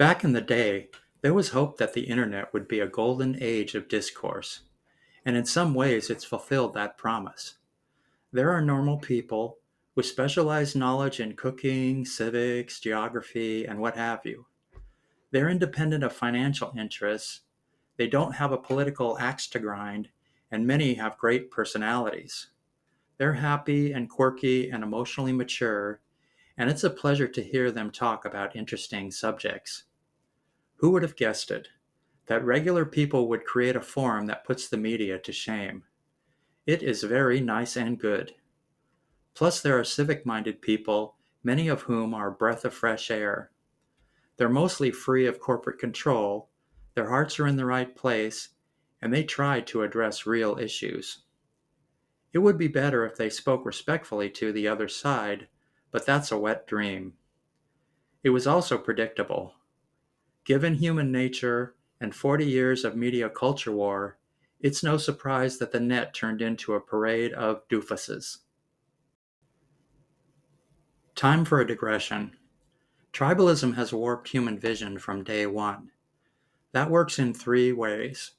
Back in the day, there was hope that the internet would be a golden age of discourse, and in some ways it's fulfilled that promise. There are normal people with specialized knowledge in cooking, civics, geography, and what have you. They're independent of financial interests, they don't have a political axe to grind, and many have great personalities. They're happy and quirky and emotionally mature, and it's a pleasure to hear them talk about interesting subjects. Who would have guessed it? That regular people would create a forum that puts the media to shame. It is very nice and good. Plus, there are civic minded people, many of whom are a breath of fresh air. They're mostly free of corporate control, their hearts are in the right place, and they try to address real issues. It would be better if they spoke respectfully to the other side, but that's a wet dream. It was also predictable. Given human nature and 40 years of media culture war, it's no surprise that the net turned into a parade of doofuses. Time for a digression. Tribalism has warped human vision from day one. That works in three ways.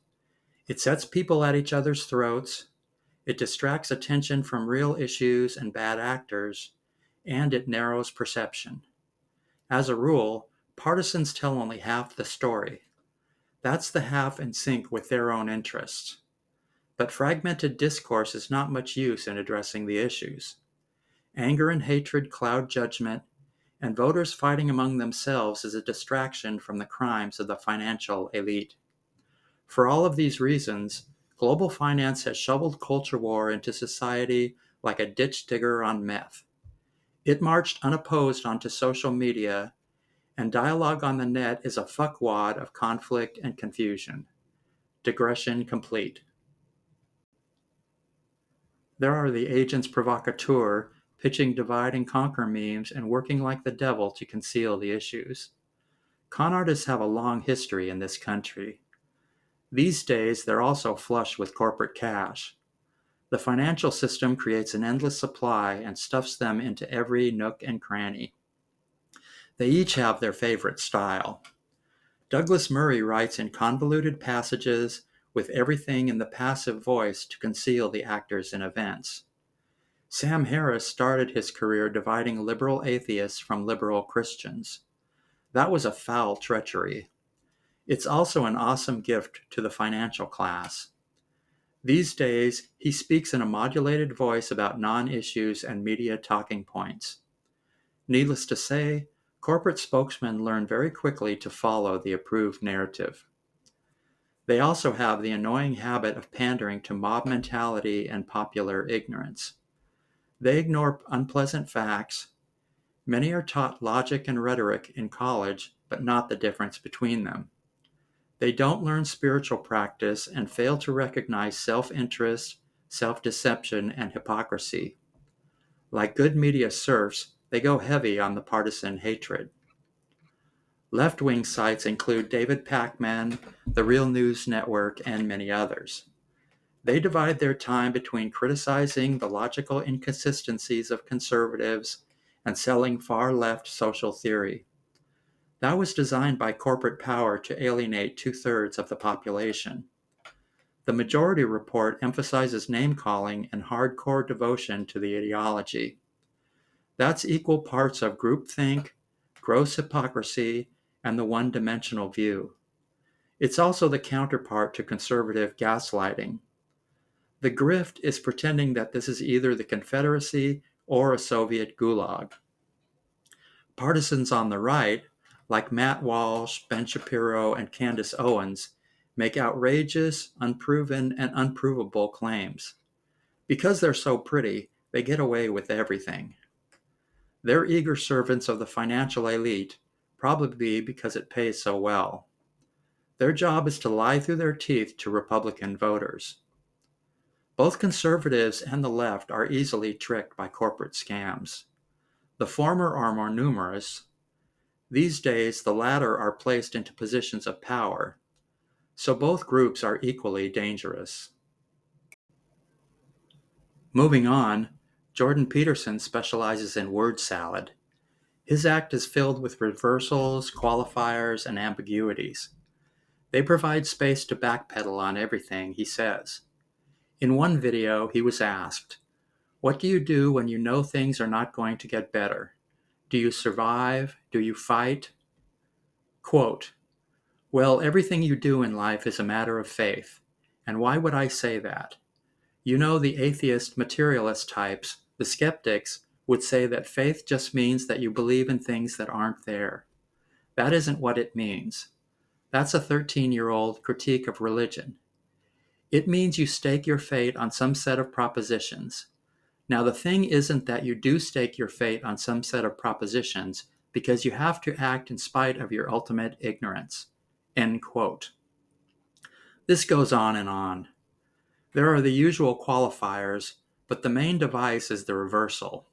It sets people at each other's throats, it distracts attention from real issues and bad actors, and it narrows perception. As a rule, partisans tell only half the story. That's the half in sync with their own interests. But fragmented discourse is not much use in addressing the issues. Anger and hatred cloud judgment, and voters fighting among themselves is a distraction from the crimes of the financial elite. For all of these reasons, global finance has shoveled culture war into society like a ditch digger on meth. It marched unopposed onto social media, and dialogue on the net is a fuckwad of conflict and confusion. Digression complete. There are the agents provocateur pitching divide and conquer memes and working like the devil to conceal the issues. Con artists have a long history in this country. These days, they're also flush with corporate cash. The financial system creates an endless supply and stuffs them into every nook and cranny. They each have their favorite style. Douglas Murray writes in convoluted passages with everything in the passive voice to conceal the actors and events. Sam Harris started his career dividing liberal atheists from liberal Christians. That was a foul treachery. It's also an awesome gift to the financial class. These days, he speaks in a modulated voice about non-issues and media talking points. Needless to say, corporate spokesmen learn very quickly to follow the approved narrative. They also have the annoying habit of pandering to mob mentality and popular ignorance. They ignore unpleasant facts. Many are taught logic and rhetoric in college, but not the difference between them. They don't learn spiritual practice and fail to recognize self-interest, self-deception, and hypocrisy. Like good media serfs, they go heavy on the partisan hatred. Left-wing sites include David Pakman, the Real News Network, and many others. They divide their time between criticizing the logical inconsistencies of conservatives and selling far-left social theory. That was designed by corporate power to alienate two-thirds of the population. The Majority Report emphasizes name-calling and hardcore devotion to the ideology. That's equal parts of groupthink, gross hypocrisy, and the one-dimensional view. It's also the counterpart to conservative gaslighting. The grift is pretending that this is either the Confederacy or a Soviet gulag. Partisans on the right, like Matt Walsh, Ben Shapiro, and Candace Owens, make outrageous, unproven, and unprovable claims. Because they're so pretty, they get away with everything. They're eager servants of the financial elite, probably because it pays so well. Their job is to lie through their teeth to Republican voters. Both conservatives and the left are easily tricked by corporate scams. The former are more numerous. These days, the latter are placed into positions of power. So both groups are equally dangerous. Moving on, Jordan Peterson specializes in word salad. His act is filled with reversals, qualifiers, and ambiguities. They provide space to backpedal on everything he says. In one video, he was asked, "What do you do when you know things are not going to get better? Do you survive? Do you fight?" Quote, "Well, everything you do in life is a matter of faith. And why would I say that? You know, the atheist materialist types, the skeptics, would say that faith just means that you believe in things that aren't there. That isn't what it means. That's a 13-year-old critique of religion. It means you stake your fate on some set of propositions. Now, the thing isn't that you do stake your fate on some set of propositions because you have to act in spite of your ultimate ignorance." End quote. This goes on and on. There are the usual qualifiers, but the main device is the reversal.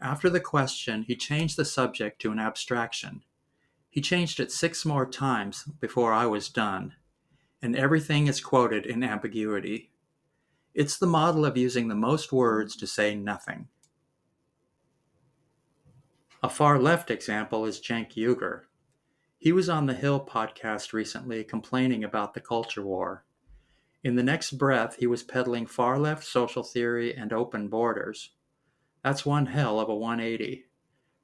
After the question, he changed the subject to an abstraction. He changed it 6 more times before I was done, and everything is quoted in ambiguity. It's the model of using the most words to say nothing. A far left example is Cenk Uygur. He was on the Hill podcast recently complaining about the culture war. In the next breath, he was peddling far left social theory and open borders. That's one hell of a 180.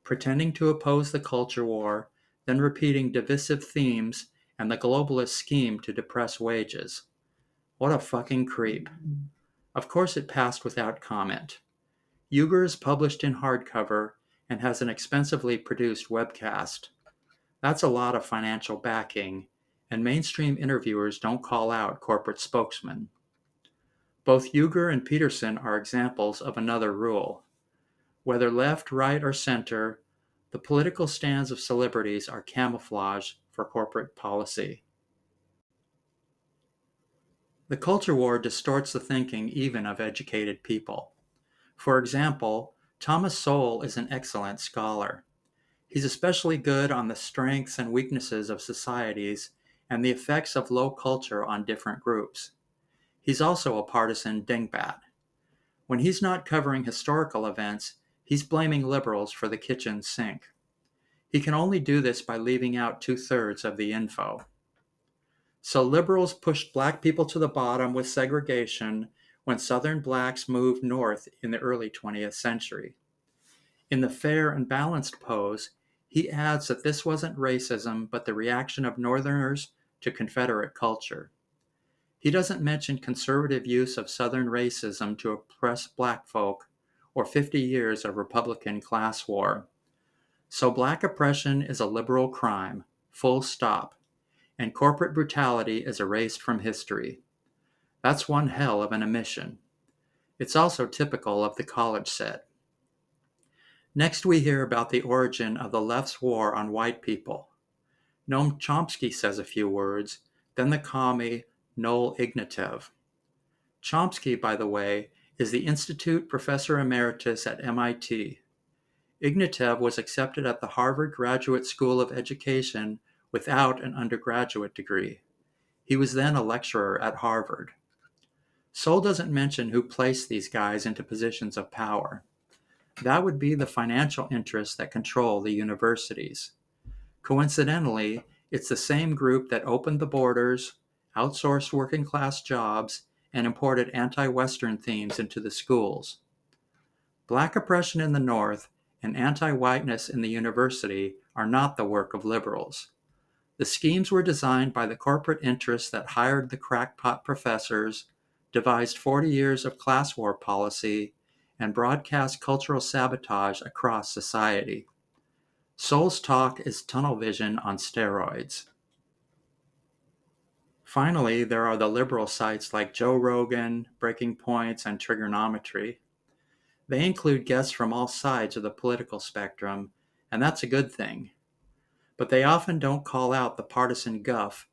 Pretending to oppose the culture war, then repeating divisive themes and the globalist scheme to depress wages. What a fucking creep. Of course it passed without comment. Uygur is published in hardcover and has an expensively produced webcast. That's a lot of financial backing, and mainstream interviewers don't call out corporate spokesmen. Both Uygur and Peterson are examples of another rule. Whether left, right, or center, the political stands of celebrities are camouflage for corporate policy. The culture war distorts the thinking even of educated people. For example, Thomas Sowell is an excellent scholar. He's especially good on the strengths and weaknesses of societies and the effects of low culture on different groups. He's also a partisan dingbat. When he's not covering historical events, he's blaming liberals for the kitchen sink. He can only do this by leaving out 2/3 of the info. So liberals pushed black people to the bottom with segregation when Southern blacks moved north in the early 20th century. In the fair and balanced pose, he adds that this wasn't racism, but the reaction of Northerners to Confederate culture. He doesn't mention conservative use of Southern racism to oppress black folk or 50 years of Republican class war. So black oppression is a liberal crime, full stop, and corporate brutality is erased from history. That's one hell of an omission. It's also typical of the college set. Next, we hear about the origin of the left's war on white people. Noam Chomsky says a few words, then the commie Noel Ignatiev. Chomsky, by the way, is the Institute Professor Emeritus at MIT. Ignatiev was accepted at the Harvard Graduate School of Education without an undergraduate degree. He was then a lecturer at Harvard. Sowell doesn't mention who placed these guys into positions of power. That would be the financial interests that control the universities. Coincidentally, it's the same group that opened the borders, outsourced working class jobs, and imported anti-Western themes into the schools. Black oppression in the North and anti-whiteness in the university are not the work of liberals. The schemes were designed by the corporate interests that hired the crackpot professors, devised 40 years of class war policy, and broadcast cultural sabotage across society. Sowell's talk is tunnel vision on steroids. Finally, there are the liberal sites like Joe Rogan, Breaking Points, and Trigonometry. They include guests from all sides of the political spectrum, and that's a good thing. But they often don't call out the partisan guff,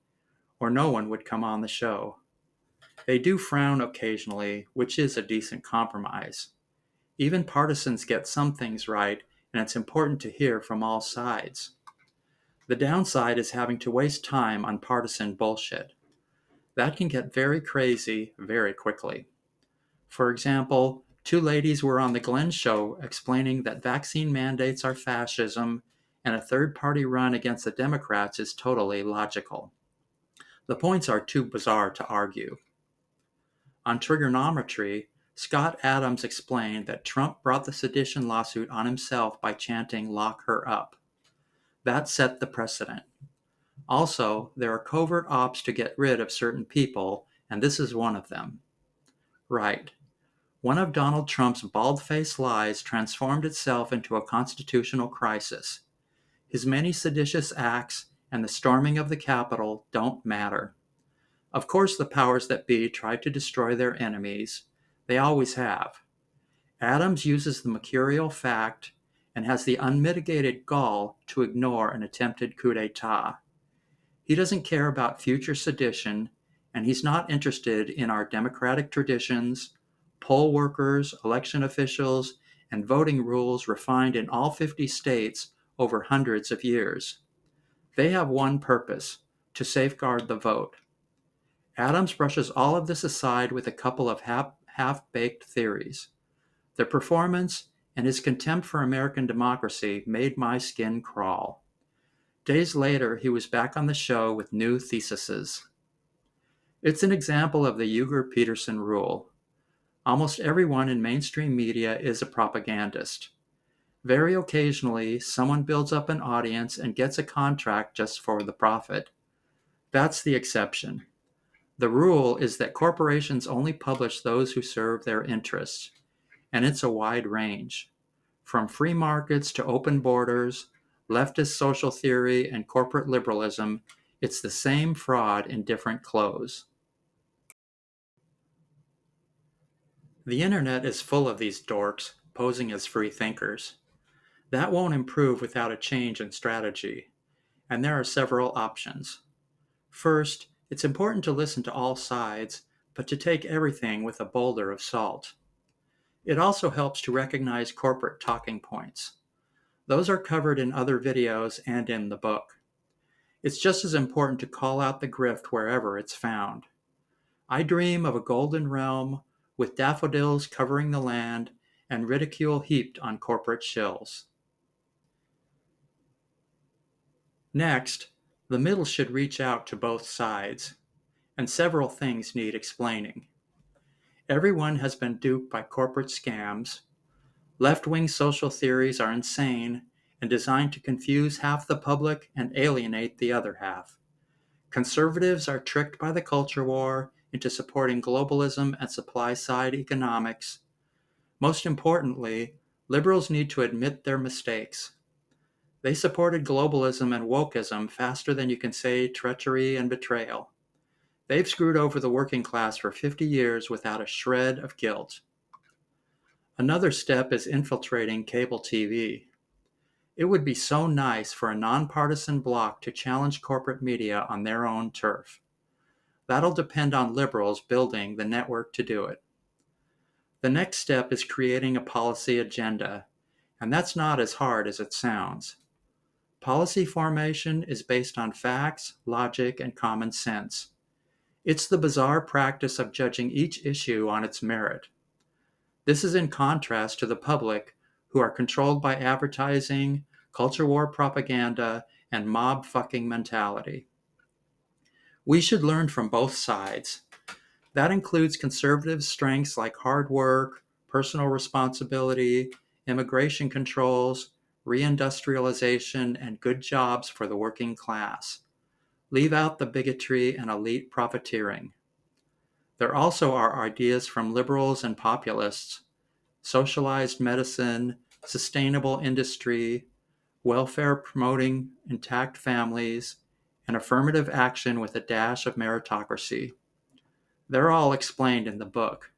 or no one would come on the show. They do frown occasionally, which is a decent compromise. Even partisans get some things right, and it's important to hear from all sides. The downside is having to waste time on partisan bullshit. That can get very crazy very quickly. For example, Two ladies were on the Glenn Show explaining that vaccine mandates are fascism and a third-party run against the Democrats is totally logical. The points are too bizarre to argue. On trigonometry, Scott Adams explained that Trump brought the sedition lawsuit on himself by chanting "lock her up." That set the precedent. Also, there are covert ops to get rid of certain people, and this is one of them. Right. One of Donald Trump's bald-faced lies transformed itself into a constitutional crisis. His many seditious acts and the storming of the Capitol don't matter. Of course, the powers that be tried to destroy their enemies. They always have. Adams uses the mercurial fact and has the unmitigated gall to ignore an attempted coup d'etat. He doesn't care about future sedition, and he's not interested in our democratic traditions, poll workers, election officials, and voting rules refined in all 50 states over hundreds of years. They have one purpose: to safeguard the vote. Adams brushes all of this aside with a couple of half-baked theories. Their performance and his contempt for American democracy made my skin crawl. Days later, he was back on the show with new theses. It's an example of the Uger-Peterson rule. Almost everyone in mainstream media is a propagandist. Very occasionally, someone builds up an audience and gets a contract just for the profit. That's the exception. The rule is that corporations only publish those who serve their interests, and it's a wide range. From free markets to open borders, leftist social theory, and corporate liberalism, it's the same fraud in different clothes. The internet is full of these dorks posing as free thinkers. That won't improve without a change in strategy, and there are several options. First, it's important to listen to all sides, but to take everything with a boulder of salt. It also helps to recognize corporate talking points. Those are covered in other videos and in the book. It's just as important to call out the grift wherever it's found. I dream of a golden realm with daffodils covering the land and ridicule heaped on corporate shills. Next, the middle should reach out to both sides, and several things need explaining. Everyone has been duped by corporate scams. Left-wing social theories are insane and designed to confuse half the public and alienate the other half. Conservatives are tricked by the culture war into supporting globalism and supply-side economics. Most importantly, liberals need to admit their mistakes. They supported globalism and wokeism faster than you can say treachery and betrayal. They've screwed over the working class for 50 years without a shred of guilt. Another step is infiltrating cable TV. It would be so nice for a nonpartisan bloc to challenge corporate media on their own turf. That'll depend on liberals building the network to do it. The next step is creating a policy agenda, and that's not as hard as it sounds. Policy formation is based on facts, logic, and common sense. It's the bizarre practice of judging each issue on its merit. This is in contrast to the public, who are controlled by advertising, culture war propaganda, and mob-fucking mentality. We should learn from both sides. That includes conservative strengths like hard work, personal responsibility, immigration controls, reindustrialization, and good jobs for the working class. Leave out the bigotry and elite profiteering. There also are ideas from liberals and populists: socialized medicine, sustainable industry, welfare promoting intact families, and affirmative action with a dash of meritocracy. They're all explained in the book.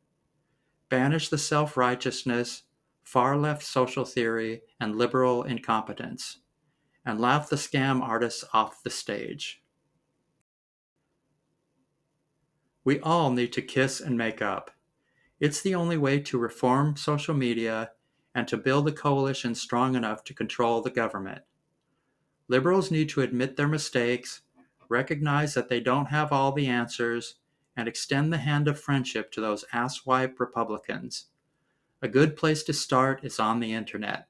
Banish the self-righteousness, far-left social theory, and liberal incompetence, and laugh the scam artists off the stage. We all need to kiss and make up. It's the only way to reform social media and to build a coalition strong enough to control the government. Liberals need to admit their mistakes, recognize that they don't have all the answers, and extend the hand of friendship to those asswipe Republicans. A good place to start is on the internet.